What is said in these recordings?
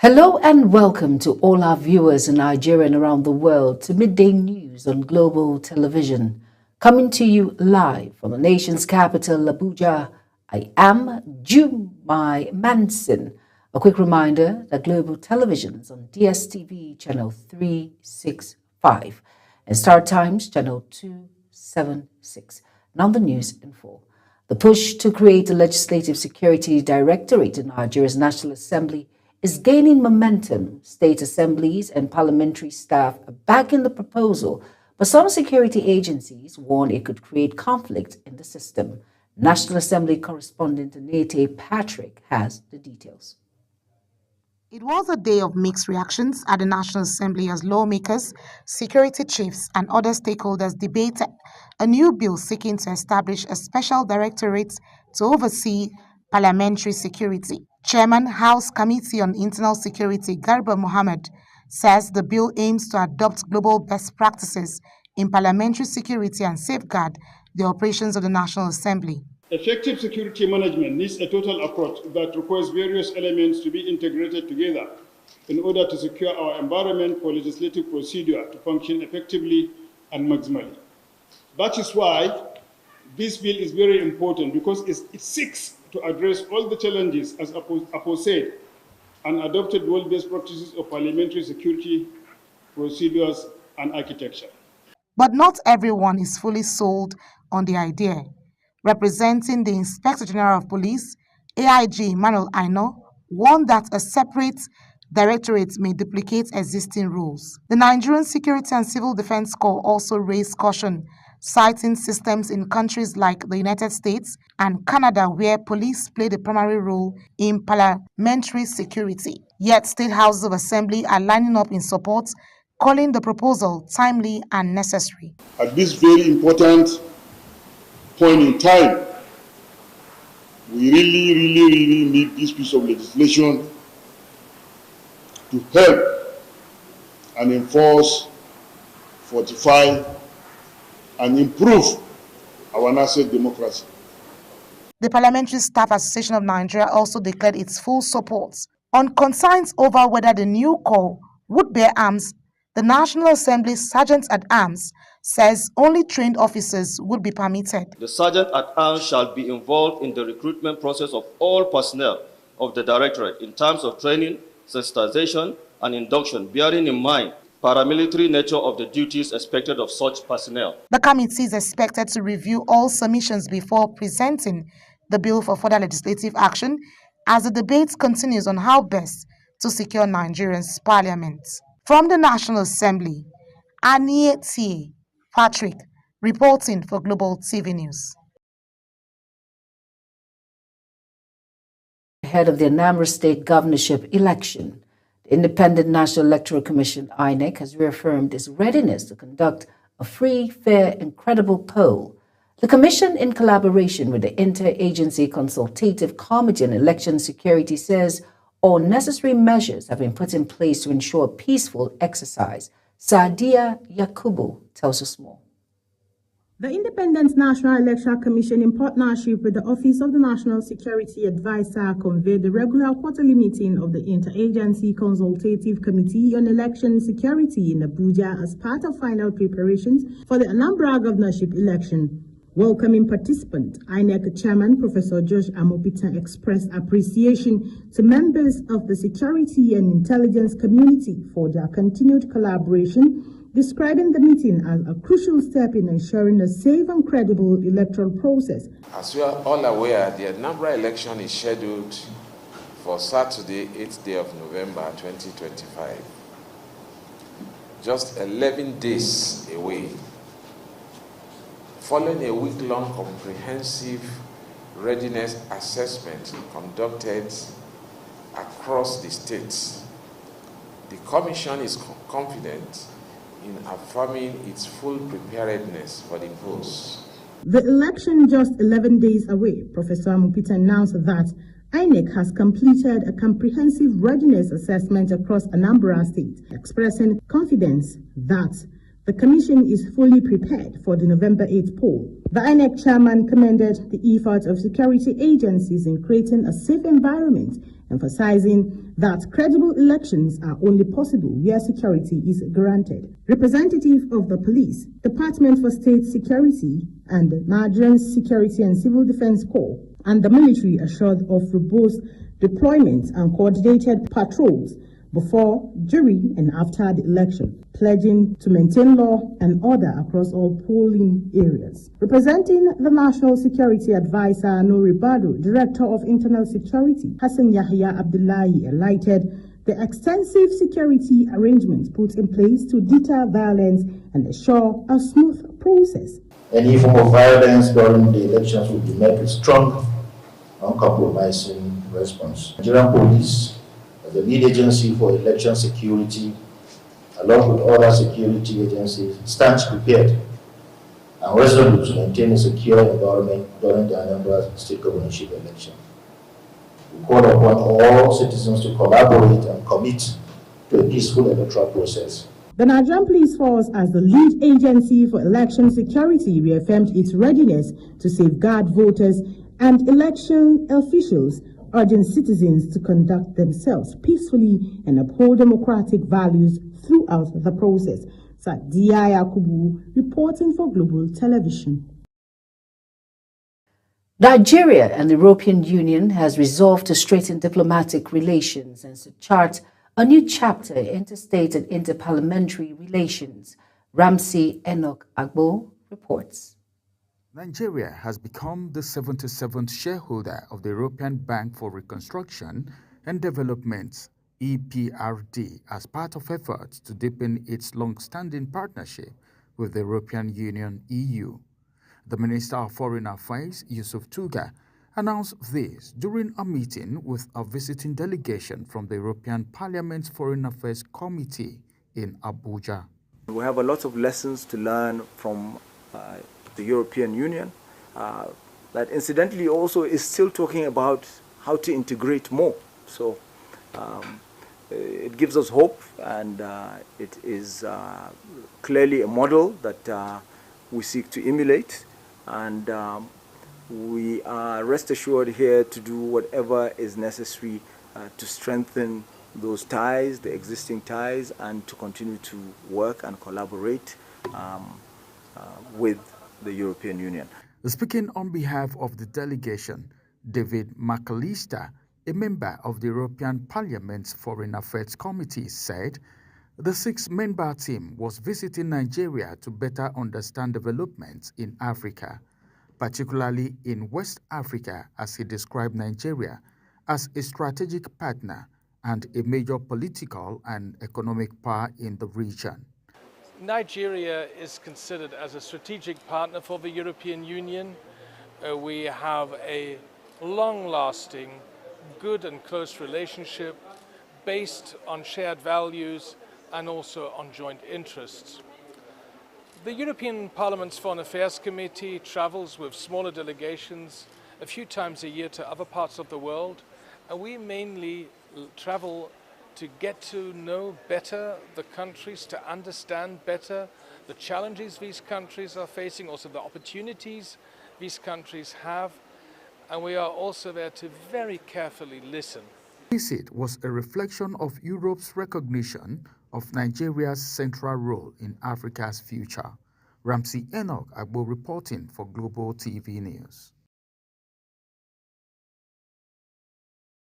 Hello and welcome to all our viewers in Nigeria and around the world to Midday News on Global Television. Coming to you live from the nation's capital, Abuja, I am Jumai Manson. A quick reminder that Global Television is on DSTV channel 365 and Star Times channel 276. Now the news in full. The push to create a legislative security directorate in Nigeria's National Assembly is gaining momentum. State assemblies and parliamentary staff are backing the proposal, but some security agencies warn it could create conflict in the system. National Assembly correspondent Nete Patrick has the details. It was a day of mixed reactions at the National Assembly as lawmakers, security chiefs, and other stakeholders debated a new bill seeking to establish a special directorate to oversee parliamentary security. Chairman, House Committee on Internal Security, Garba Mohammed, says the bill aims to adopt global best practices in parliamentary security and safeguard the operations of the National Assembly. Effective security management needs a total approach that requires various elements to be integrated together in order to secure our environment for legislative procedure to function effectively and maximally. That is why this bill is very important, because it seeks to address all the challenges as aforesaid and adopted world-based practices of parliamentary security procedures and architecture. But not everyone is fully sold on the idea. Representing the Inspector General of Police, AIG Emmanuel Aino, warned that a separate directorate may duplicate existing rules. The Nigerian Security and Civil Defense Corps also raised caution, citing systems in countries like the United States and Canada where police play the primary role in parliamentary security. Yet state houses of assembly are lining up in support, calling the proposal timely and necessary. At this very important point in time, we really need this piece of legislation to help and enforce, fortify, and improve our nascent democracy. The Parliamentary Staff Association of Nigeria also declared its full support. On concerns over whether the new corps would bear arms, the National Assembly Sergeant-at-Arms says only trained officers would be permitted. The Sergeant-at-Arms shall be involved in the recruitment process of all personnel of the Directorate in terms of training, sensitization, and induction, bearing in mind paramilitary nature of the duties expected of such personnel. The committee is expected to review all submissions before presenting the bill for further legislative action as the debate continues on how best to secure Nigeria's parliament. From the National Assembly, Nete Patrick reporting for Global TV News. Ahead of the Anambra State governorship election, the Independent National Electoral Commission, INEC, has reaffirmed its readiness to conduct a free, fair, and credible poll. The Commission, in collaboration with the Interagency Consultative Committee on Election Security, says all necessary measures have been put in place to ensure peaceful exercise. Sadia Yakubu tells us more. The Independent National Electoral Commission, in partnership with the Office of the National Security Advisor, convened the regular quarterly meeting of the Interagency Consultative Committee on Election Security in Abuja as part of final preparations for the Anambra governorship election. Welcoming participant, INEC Chairman Professor Josh Amopita expressed appreciation to members of the security and intelligence community for their continued collaboration, describing the meeting as a crucial step in ensuring a safe and credible electoral process. As we are all aware, the Anambra election is scheduled for Saturday, 8th day of November 2025. Just 11 days away. Following a week-long comprehensive readiness assessment conducted across the states, the Commission is confident in affirming its full preparedness for the polls. The election just 11 days away, Professor Amopita announced that INEC has completed a comprehensive readiness assessment across Anambra State, expressing confidence that the Commission is fully prepared for the November 8th poll. The INEC chairman commended the effort of security agencies in creating a safe environment emphasizing that credible elections are only possible where security is granted. Representative of the Police, Department for State Security, and the Nigerian Security and Civil Defense Corps, and the military assured of robust deployment and coordinated patrols before, during, and after the election, pledging to maintain law and order across all polling areas. Representing the National Security Advisor, Nuri Bado, Director of Internal Security, Hassan Yahya Abdullahi, enlightened the extensive security arrangements put in place to deter violence and ensure a smooth process. Any form of violence during the elections will be met with strong, uncompromising response. Nigerian Police, as the lead agency for election security, along with other security agencies, stands prepared and resolute to maintain a secure environment during the Anambra State governorship election. We call upon all citizens to collaborate and commit to a peaceful electoral process. The Nigerian Police Force, as the lead agency for election security, reaffirmed its readiness to safeguard voters and election officials, urging citizens to conduct themselves peacefully and uphold democratic values throughout the process. Sadia Yakubu, reporting for Global Television. Nigeria and the European Union has resolved to strengthen diplomatic relations and to chart a new chapter in interstate and interparliamentary relations. Ramsey Enoch Agbo reports. Nigeria has become the 77th shareholder of the European Bank for Reconstruction and Development, EBRD, as part of efforts to deepen its long-standing partnership with the European Union, EU. The Minister of Foreign Affairs, Yusuf Tuga, announced this during a meeting with a visiting delegation from the European Parliament's Foreign Affairs Committee in Abuja. We have a lot of lessons to learn from the European Union, that incidentally also is still talking about how to integrate more. So it gives us hope, and it is clearly a model that we seek to emulate, and we are rest assured here to do whatever is necessary to strengthen those ties, the existing ties, and to continue to work and collaborate with the European Union. Speaking on behalf of the delegation, David McAllister, a member of the European Parliament's Foreign Affairs Committee, said the six-member team was visiting Nigeria to better understand developments in Africa, particularly in West Africa, as he described Nigeria as a strategic partner and a major political and economic power in the region. Nigeria is considered as a strategic partner for the European Union. We have a long-lasting, good and close relationship based on shared values and also on joint interests. The European Parliament's Foreign Affairs Committee travels with smaller delegations a few times a year to other parts of the world, and we mainly travel to get to know better the countries, to understand better the challenges these countries are facing, also the opportunities these countries have, and we are also there to very carefully listen. This visit was a reflection of Europe's recognition of Nigeria's central role in Africa's future. Ramsey Enoch Agbo reporting for Global TV News.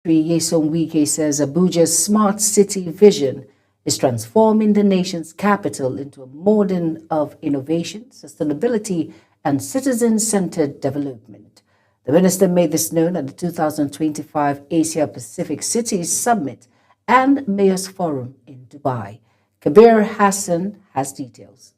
Nyesom Wike says Abuja's smart city vision is transforming the nation's capital into a modern of innovation, sustainability, and citizen-centered development. The minister made this known at the 2025 Asia Pacific Cities Summit and Mayors Forum in Dubai. Kabir Hassan has details.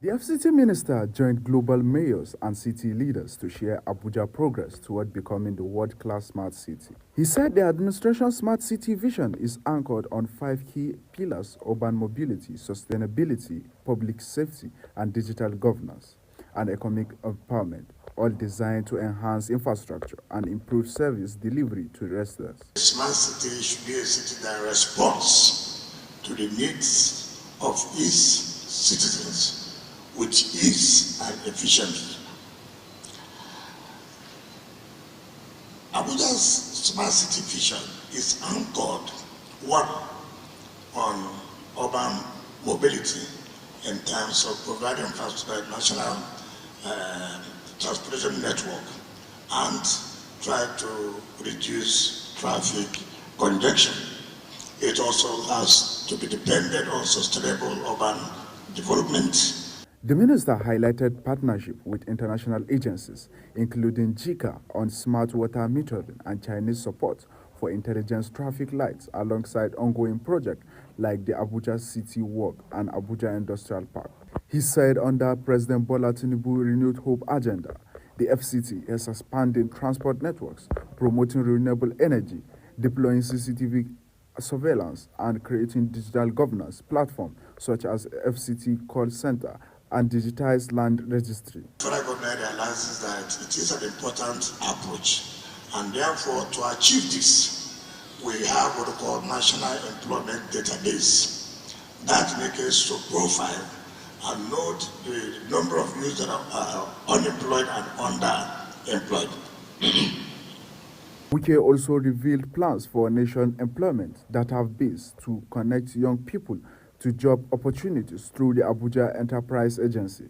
The FCT minister joined global mayors and city leaders to share Abuja progress toward becoming the world-class smart city. He said the administration's smart city vision is anchored on 5 key pillars: urban mobility, sustainability, public safety, and digital governance, and economic empowerment, all designed to enhance infrastructure and improve service delivery to residents. A smart city should be a city that responds to the needs of its citizens with ease and efficiency. Abuja's smart city vision is anchored, one, on urban mobility in terms of providing national transportation network and try to reduce traffic congestion. It also has to be dependent on sustainable urban development. The minister highlighted partnership with international agencies, including JICA on smart water metering and Chinese support for intelligence traffic lights, alongside ongoing projects like the Abuja City Walk and Abuja Industrial Park. He said under President Bola Tinubu renewed hope agenda, the FCT is expanding transport networks, promoting renewable energy, deploying CCTV surveillance, and creating digital governance platforms such as FCT call center and digitized land registry. The federal government realizes that it is an important approach, and therefore to achieve this, we have what we call National Employment Database that makes us to profile and note the number of youths that are unemployed and underemployed. Wike also revealed plans for nation employment database to connect young people to job opportunities through the Abuja Enterprise Agency,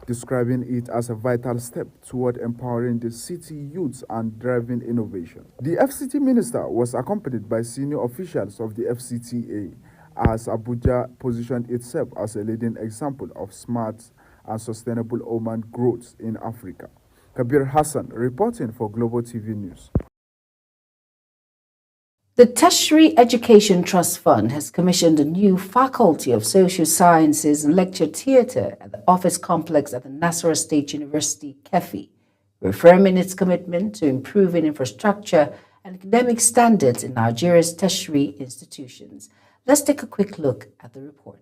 describing it as a vital step toward empowering the city youths and driving innovation. The FCT minister was accompanied by senior officials of the FCTA as Abuja positioned itself as a leading example of smart and sustainable urban growth in Africa. Kabir Hassan reporting for Global TV News. The Tertiary Education Trust Fund has commissioned a new Faculty of Social Sciences and Lecture Theatre at the office complex at the Nasarawa State University, KEFI, reaffirming its commitment to improving infrastructure and academic standards in Nigeria's tertiary institutions. Let's take a quick look at the report.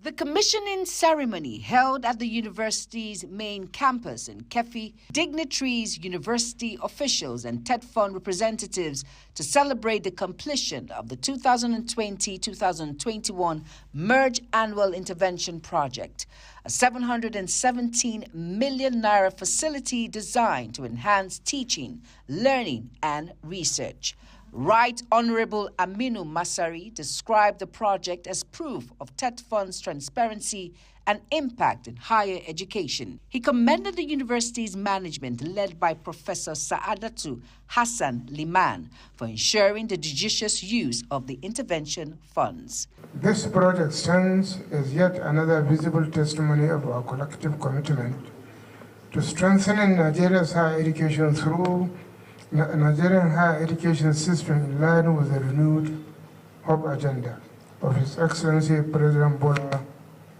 The commissioning ceremony held at the university's main campus in KEFI, dignitaries, university officials, and TED Fund representatives to celebrate the completion of the 2020-2021 Merge Annual Intervention Project, a 717 million naira facility designed to enhance teaching, learning, and research. Right Honorable Aminu Masari described the project as proof of TED Fund's transparency and impact in higher education. He commended the university's management led by Professor Saadatu Hassan Liman for ensuring the judicious use of the intervention funds. This project stands as yet another visible testimony of our collective commitment to strengthening Nigeria's higher education through Nigerian higher education system in line with the renewed hope agenda of His Excellency President Bola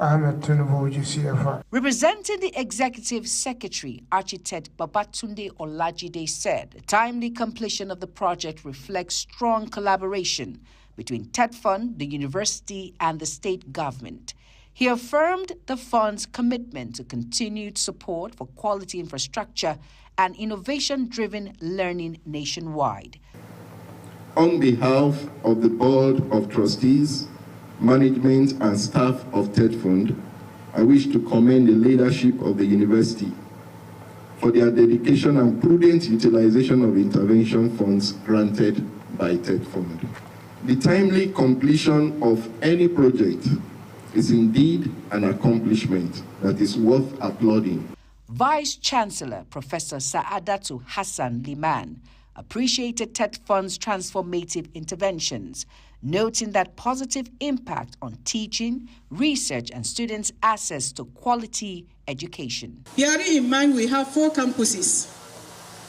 Ahmed Tinubu GCFR. Representing the Executive Secretary, Architect Babatunde Olajide said the timely completion of the project reflects strong collaboration between TED Fund, the university, and the state government. He affirmed the fund's commitment to continued support for quality infrastructure and innovation-driven learning nationwide. On behalf of the Board of Trustees, management and staff of TED Fund, I wish to commend the leadership of the university for their dedication and prudent utilization of intervention funds granted by TED Fund. The timely completion of any project is indeed an accomplishment that is worth applauding. Vice-Chancellor Professor Saadatu Hassan Liman appreciated TED Fund's transformative interventions, noting that positive impact on teaching, research, and students' access to quality education. Bearing in mind we have 4 campuses,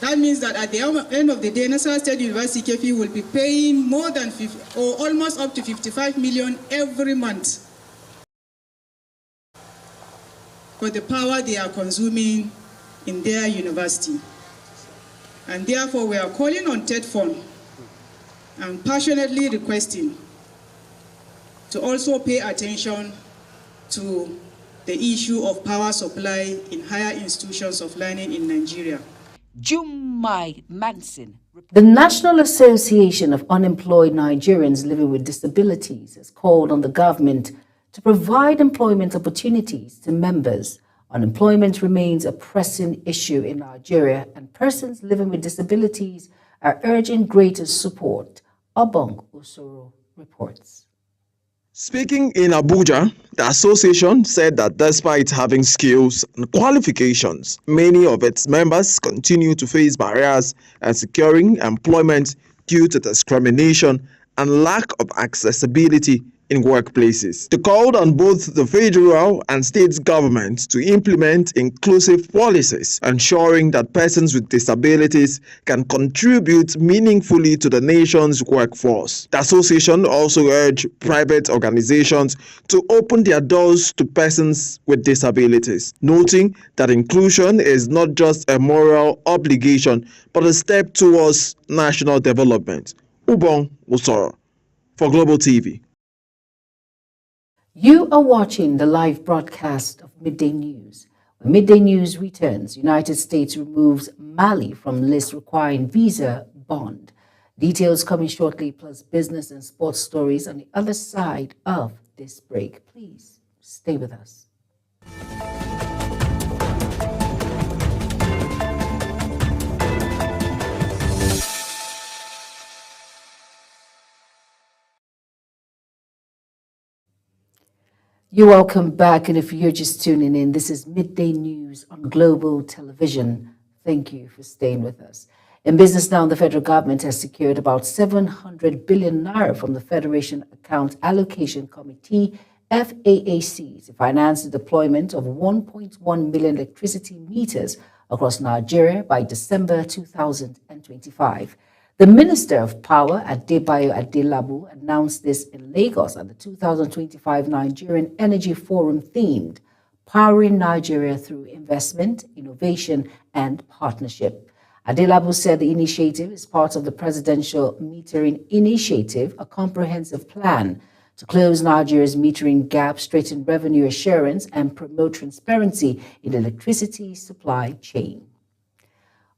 that means that at the end of the day, Nasarawa State University KEFI will be paying more than almost up to 55 million every month for the power they are consuming in their university. And therefore, we are calling on TED Fund and passionately requesting to also pay attention to the issue of power supply in higher institutions of learning in Nigeria. Jumai Manson. The National Association of Unemployed Nigerians Living with Disabilities has called on the government to provide employment opportunities to members. Unemployment remains a pressing issue in Nigeria, and persons living with disabilities are urging greater support. Obong Usoro reports. Speaking in Abuja, the association said that despite having skills and qualifications, many of its members continue to face barriers in securing employment due to discrimination and lack of accessibility in workplaces. They called on both the federal and state governments to implement inclusive policies, ensuring that persons with disabilities can contribute meaningfully to the nation's workforce. The association also urged private organizations to open their doors to persons with disabilities, noting that inclusion is not just a moral obligation, but a step towards national development. Ubong Usoro for Global TV. You are watching the live broadcast of Midday News. When Midday News returns, United States removes Mali from list requiring visa bond. Details coming shortly, plus business and sports stories on the other side of this break. Please stay with us. You're welcome back, and if you're just tuning in, this is Midday News on Global Television. Thank you for staying with us. In business now, the federal government has secured about 700 billion naira from the Federation Account Allocation Committee, FAAC, to finance the deployment of 1.1 million electricity meters across Nigeria by December 2025. The Minister of Power, Adebayo Adelabu, announced this in Lagos at the 2025 Nigerian Energy Forum themed Powering Nigeria Through Investment, Innovation and Partnership. Adelabu said the initiative is part of the Presidential Metering Initiative, a comprehensive plan to close Nigeria's metering gap, straighten revenue assurance, and promote transparency in the electricity supply chain.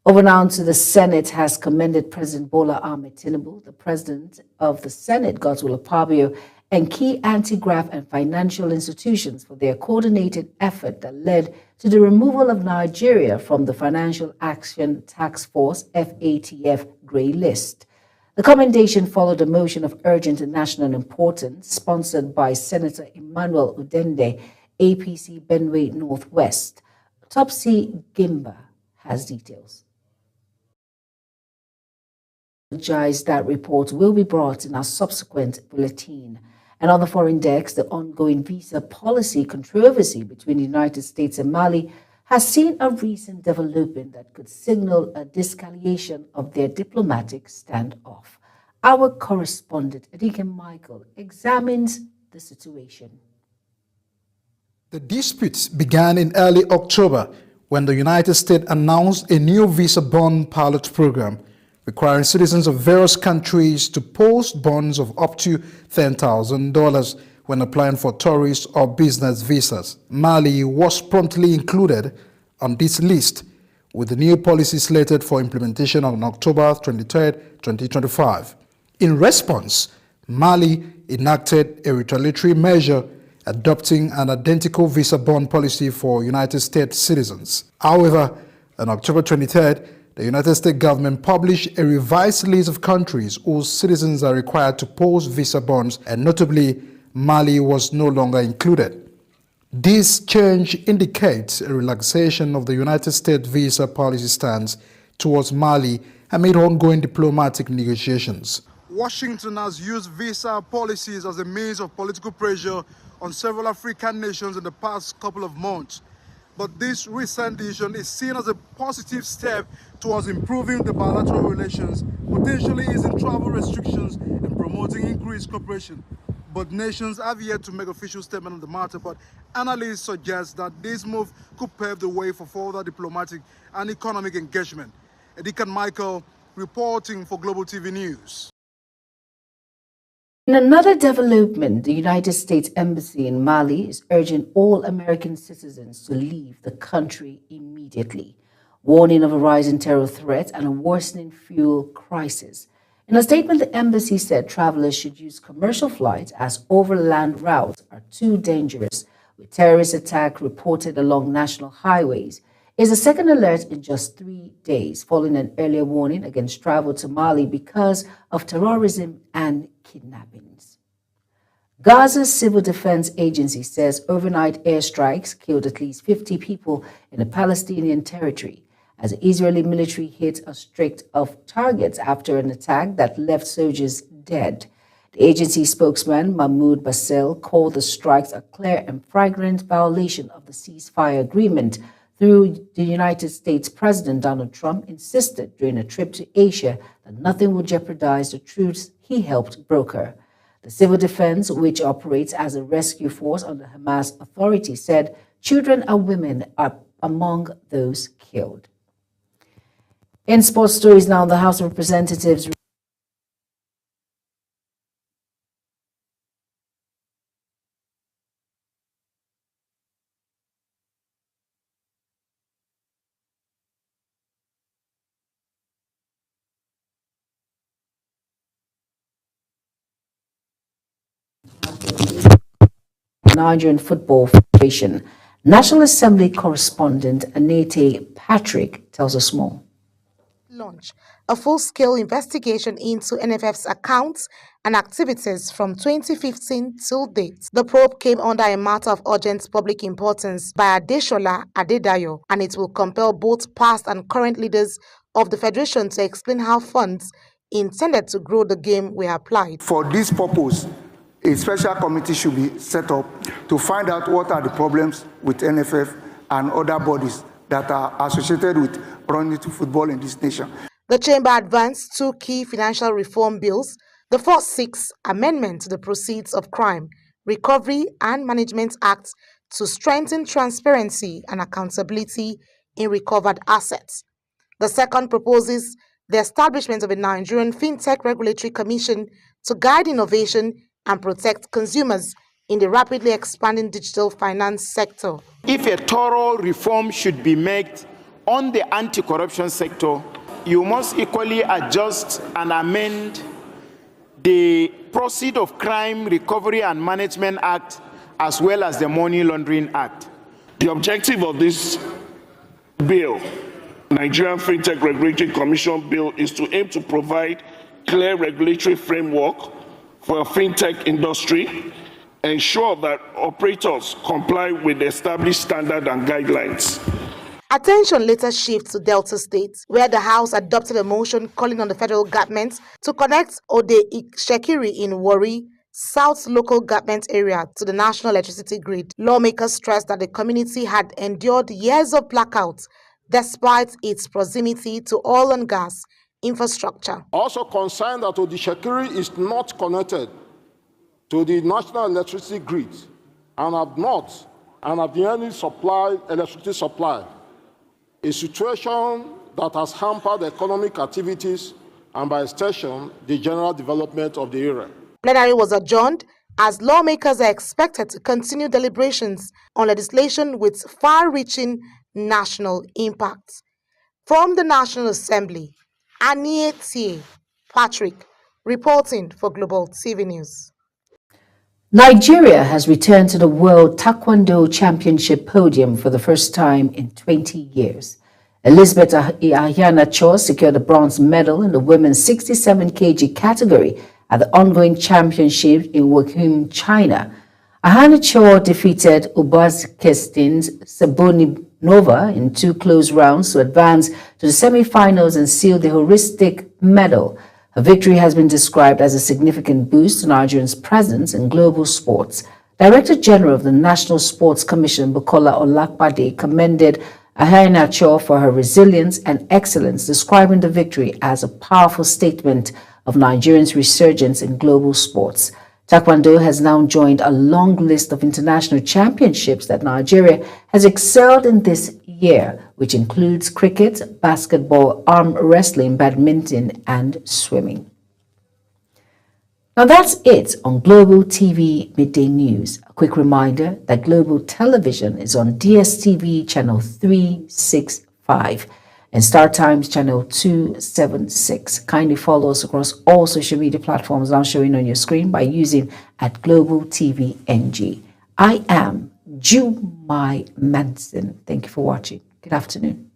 Over now to the Senate has commended President Bola Ahmed Tinubu, the President of the Senate, Godswill Akpabio, and key anti-graft and financial institutions for their coordinated effort that led to the removal of Nigeria from the Financial Action Task Force, FATF, grey list. The commendation followed a motion of urgent national importance sponsored by Senator Emmanuel Udende, APC Benue Northwest. Topsy Gimba has details. That report will be brought in our subsequent bulletin. And on the foreign desk, the ongoing visa policy controversy between the United States and Mali has seen a recent development that could signal a de-escalation of their diplomatic standoff. Our correspondent, Adike Michael, examines the situation. The disputes began in early October when the United States announced a new visa bond pilot program requiring citizens of various countries to post bonds of up to $10,000 when applying for tourist or business visas. Mali was promptly included on this list, with the new policy slated for implementation on October 23, 2025. In response, Mali enacted a retaliatory measure adopting an identical visa bond policy for United States citizens. However, on October 23rd, the United States government published a revised list of countries whose citizens are required to post visa bonds, and notably, Mali was no longer included. This change indicates a relaxation of the United States visa policy stance towards Mali amid ongoing diplomatic negotiations. Washington has used visa policies as a means of political pressure on several African nations in the past couple of months. But this recent decision is seen as a positive step towards improving the bilateral relations, potentially easing travel restrictions and promoting increased cooperation. But nations have yet to make official statement on the matter, but analysts suggest that this move could pave the way for further diplomatic and economic engagement. Edikan Michael reporting for Global TV News. In another development, the United States Embassy in Mali is urging all American citizens to leave the country immediately, warning of a rising terror threat and a worsening fuel crisis. In a statement, the embassy said travelers should use commercial flights as overland routes are too dangerous, with terrorist attacks reported along national highways. It's the second alert in just 3 days, following an earlier warning against travel to Mali because of terrorism and kidnappings. Gaza's Civil Defense Agency says overnight airstrikes killed at least 50 people in the Palestinian territory as the Israeli military hit a string of targets after an attack that left soldiers dead. The agency spokesman Mahmoud Basel called the strikes a clear and flagrant violation of the ceasefire agreement. Through the United States, President Donald Trump insisted during a trip to Asia that nothing would jeopardize the truce he helped broker. The Civil Defense, which operates as a rescue force under Hamas Authority, said children and women are among those killed. In sports stories now, the House of Representatives Nigerian Football Federation. National Assembly correspondent Anete Patrick tells us more. Launch a full-scale investigation into NFF's accounts and activities from 2015 till date. The probe came under a matter of urgent public importance by Adeshola Adedayo, and it will compel both past and current leaders of the Federation to explain how funds intended to grow the game were applied. For this purpose, a special committee should be set up to find out what are the problems with NFF and other bodies that are associated with running to football in this nation. The Chamber advanced 2 key financial reform bills. The first 6 amendments to the Proceeds of Crime, Recovery and Management Act to strengthen transparency and accountability in recovered assets. The second proposes the establishment of a Nigerian FinTech Regulatory Commission to guide innovation and protect consumers in the rapidly expanding digital finance sector. If a thorough reform should be made on the anti-corruption sector, you must equally adjust and amend the Proceeds of Crime, Recovery and Management Act as well as the Money Laundering Act. The objective of this bill, Nigerian FinTech Regulatory Commission Bill, is to aim to provide clear regulatory framework for a fintech industry, ensure that operators comply with the established standards and guidelines. Attention later shifts to Delta State, where the House adopted a motion calling on the federal government to connect Ode Shekiri in Warri, South local government area to the national electricity grid. Lawmakers stressed that the community had endured years of blackouts despite its proximity to oil and gas infrastructure. Also concerned that Ode Shekiri is not connected to the national electricity grid and have been any electricity supply, a situation that has hampered economic activities and by extension the general development of the area. Plenary was adjourned as lawmakers are expected to continue deliberations on legislation with far-reaching national impact. From the National Assembly, Anete Patrick reporting for Global TV News. Nigeria has returned to the World Taekwondo Championship podium for the first time in 20 years. Elizabeth Iheanacho secured a bronze medal in the women's 67 kg category at the ongoing championship in Wuhan, China. Iheanacho defeated Uzbekistan's Sabonova in 2 close rounds to advance to the semi-finals and seal the holistic medal. Her victory has been described as a significant boost to Nigerians' presence in global sports. Director General of the National Sports Commission, Bukola Olakpade, commended Iheanacho for her resilience and excellence, describing the victory as a powerful statement of Nigerians' resurgence in global sports. Taekwondo has now joined a long list of international championships that Nigeria has excelled in this year, which includes cricket, basketball, arm wrestling, badminton, and swimming. Now that's it on Global TV Midday News. A quick reminder that Global Television is on DSTV channel 365 and Star Times channel 276. Kindly follow us across all social media platforms now showing on your screen by using @GlobalTVNG. I am Jumai Manson. Thank you for watching. Good afternoon.